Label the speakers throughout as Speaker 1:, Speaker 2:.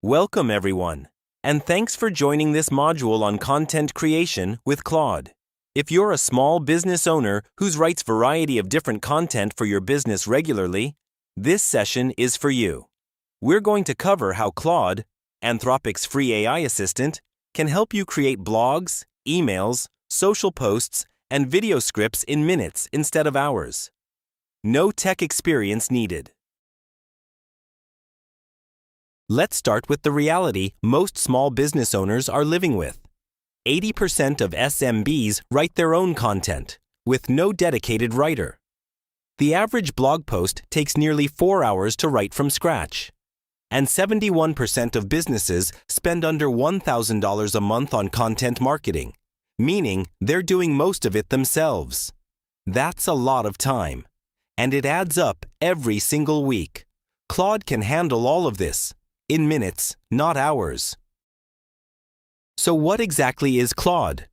Speaker 1: Welcome everyone, and thanks for joining this module on content creation with Claude. If you're a small business owner who writes variety of different content for your business regularly, this session is for you. We're going to cover how Claude, Anthropic's free AI assistant, can help you create blogs, emails, social posts, and video scripts in minutes instead of hours. No tech experience needed. Let's start with the reality most small business owners are living with. 80% of SMBs write their own content, with no dedicated writer. The average blog post takes nearly 4 hours to write from scratch. And 71% of businesses spend under $1,000 a month on content marketing, meaning they're doing most of it themselves. That's a lot of time, and it adds up every single week. Claude can handle all of this in minutes, not hours. So what exactly is Claude?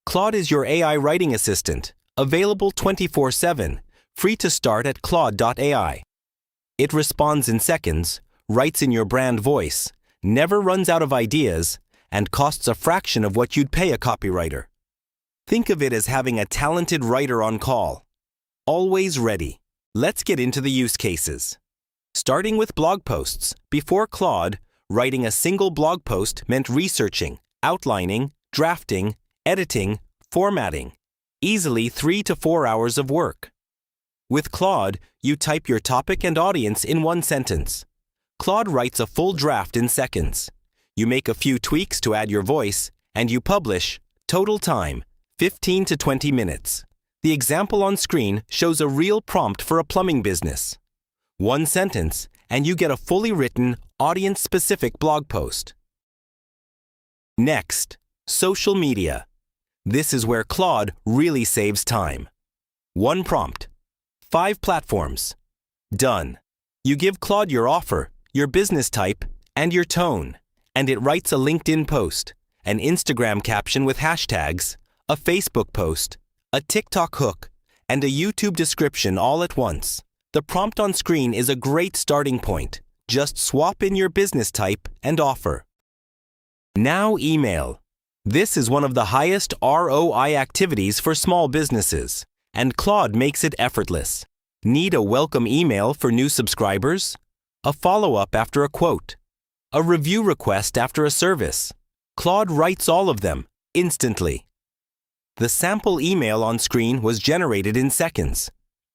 Speaker 1: Claude is your AI writing assistant, available 24/7, free to start at Claude.ai. It responds in seconds, writes in your brand voice, never runs out of ideas, and costs a fraction of what you'd pay a copywriter. Think of it as having a talented writer on call. Always ready. Let's get into the use cases. Starting with blog posts, before Claude, writing a single blog post meant researching, outlining, drafting, editing, formatting. Easily 3 to 4 hours of work. With Claude, you type your topic and audience in one sentence. Claude writes a full draft in seconds. You make a few tweaks to add your voice, and you publish. Total time, 15 to 20 minutes. The example on screen shows a real prompt for a plumbing business. One sentence, and you get a fully written, audience-specific blog post. Next, social media. This is where Claude really saves time. One prompt, 5 platforms. Done. You give Claude your offer, your business type, and your tone, and it writes a LinkedIn post, an Instagram caption with hashtags, a Facebook post, a TikTok hook, and a YouTube description all at once. The prompt on screen is a great starting point. Just swap in your business type and offer. Now email. This is one of the highest ROI activities for small businesses, and Claude makes it effortless. Need a welcome email for new subscribers? A follow-up after a quote? A review request after a service? Claude writes all of them, instantly. The sample email on screen was generated in seconds.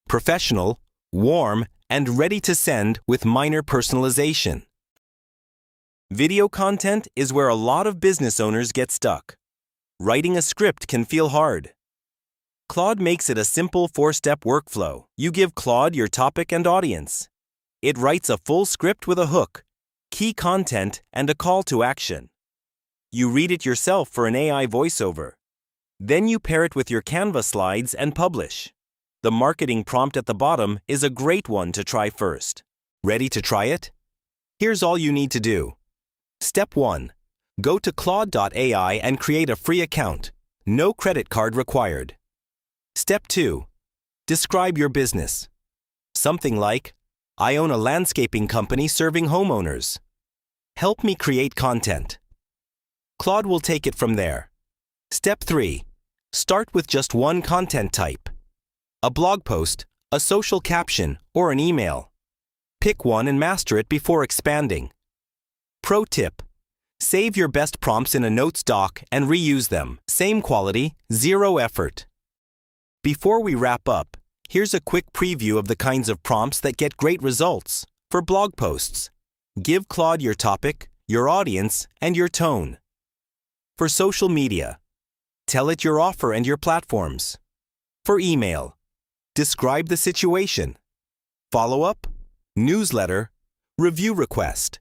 Speaker 1: Professional, warm, and ready to send with minor personalization. Video content is where a lot of business owners get stuck. Writing a script can feel hard. Claude makes it a simple 4-step workflow. You give Claude your topic and audience. It writes a full script with a hook, key content, and a call to action. You read it yourself for an AI voiceover. Then you pair it with your Canva slides and publish. The marketing prompt at the bottom is a great one to try first. Ready to try it? Here's all you need to do. Step 1. Go to Claude.ai and create a free account. No credit card required. Step 2. Describe your business. Something like, I own a landscaping company serving homeowners. Help me create content. Claude will take it from there. Step 3. Start with just one content type. A blog post, a social caption, or an email. Pick one and master it before expanding. Pro tip: save your best prompts in a notes doc and reuse them. Same quality, zero effort. Before we wrap up, here's a quick preview of the kinds of prompts that get great results for blog posts. Give Claude your topic, your audience, and your tone. For social media, tell it your offer and your platforms. For email, describe the situation. Follow-up, newsletter, review request.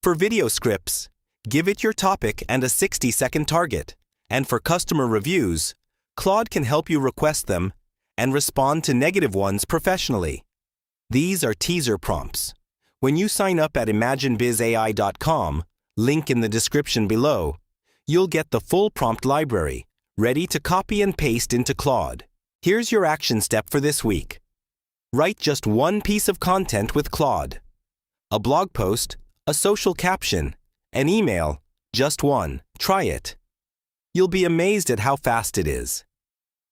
Speaker 1: For video scripts, give it your topic and a 60-second target. And for customer reviews, Claude can help you request them and respond to negative ones professionally. These are teaser prompts. When you sign up at ImagineBizAI.com, link in the description below, you'll get the full prompt library, ready to copy and paste into Claude. Here's your action step for this week. Write just one piece of content with Claude. A blog post, a social caption, an email, just one. Try it. You'll be amazed at how fast it is.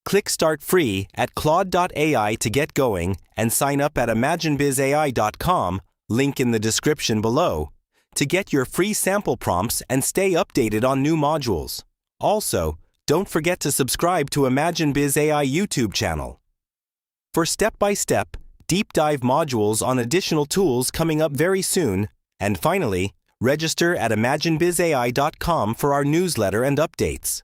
Speaker 1: Click Start Free at Claude AI to get going and sign up at ImagineBizAI.com, link in the description below, to get your free sample prompts and stay updated on new modules. Also, don't forget to subscribe to ImagineBizAI YouTube channel for step-by-step, deep dive modules on additional tools coming up very soon. And finally, register at ImagineBizAI.com for our newsletter and updates.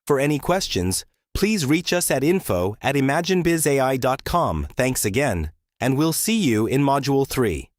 Speaker 1: For any questions, please reach us at info@ImagineBizAI.com. Thanks again, and we'll see you in Module 3.